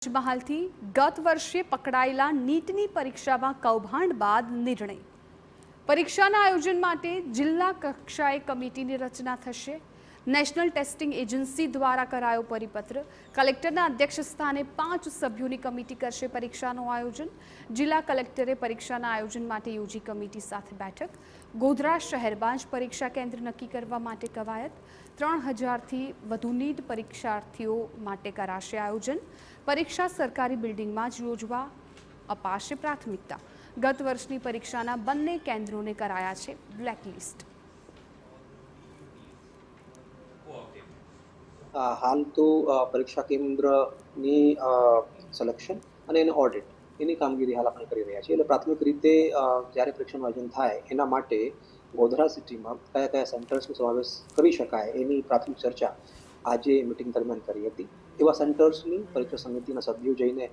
પંચમહાલથી ગત વર્ષે પકડાયેલા નીટની પરીક્ષામાં કૌભાંડ બાદ નિર્ણય। પરીક્ષાના આયોજન માટે જિલ્લા કક્ષાએ કમિટીની રચના થશે। નેશનલ ટેસ્ટિંગ એજન્સી દ્વારા કરાયો પરિપત્ર। કલેક્ટરના અધ્યક્ષસ્થાને 5 સભ્યોની કમિટી કરશે પરીક્ષાનું આયોજન। જિલ્લા કલેક્ટરે પરીક્ષાના આયોજન માટે યોજી કમિટી સાથે બેઠક। ગોધરા શહેરમાં જ પરીક્ષા કેન્દ્ર નક્કી કરવા માટે કવાયત। 3000થી વધુ નીટ પરીક્ષાર્થીઓ માટે કરાશે આયોજન। પરીક્ષા સરકારી બિલ્ડિંગમાં જ યોજવા અપાશે પ્રાથમિકતા। ગત વર્ષની પરીક્ષાના બંને કેન્દ્રોને કરાયા છે બ્લેકલિસ્ટ। हाल तो परीक्षा केन्द्रनी सिलेक्शन અને એનું ઓડિટ એની કામગીરી હાલ આપણે કરી રહ્યા છીએ। એટલે પ્રાથમિક રીતે જ્યારે પરીક્ષાનું આયોજન થાય એના માટે ગોધરા સિટીમાં કયા કયા સેન્ટર્સનો સમાવેશ કરી શકાય એની પ્રાથમિક ચર્ચા આજે મિટિંગ દરમિયાન કરી હતી। એવા સેન્ટર્સની પરીક્ષા સમિતિના સભ્યો જઈને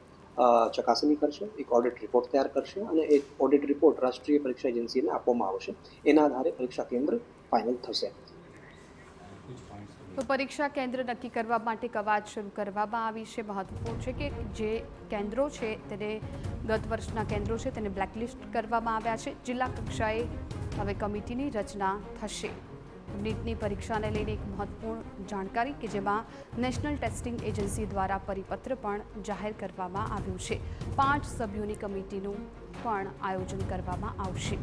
ચકાસણી કરશે, એક ઓડિટ રિપોર્ટ તૈયાર કરશે અને એ ઓડિટ રિપોર્ટ રાષ્ટ્રીય પરીક્ષા એજન્સીને આપવામાં આવશે। એના આધારે પરીક્ષા કેન્દ્ર ફાઇનલ થશે। તો પરીક્ષા કેન્દ્ર નક્કી કરવા માટે કવાયત શરૂ કરવામાં આવી છે। મહત્વપૂર્ણ છે કે જે કેન્દ્રો છે તેને ગત વર્ષના કેન્દ્રો છે તેને બ્લેકલિસ્ટ કરવામાં આવ્યા છે। જિલ્લા કક્ષાએ હવે કમિટીની રચના થશે। નીટની પરીક્ષાને લઈને એક મહત્વપૂર્ણ જાણકારી કે જેમાં નેશનલ ટેસ્ટિંગ એજન્સી દ્વારા પરિપત્ર પણ જાહેર કરવામાં આવ્યું છે। 5 સભ્યોની કમિટીનું પણ આયોજન કરવામાં આવશે।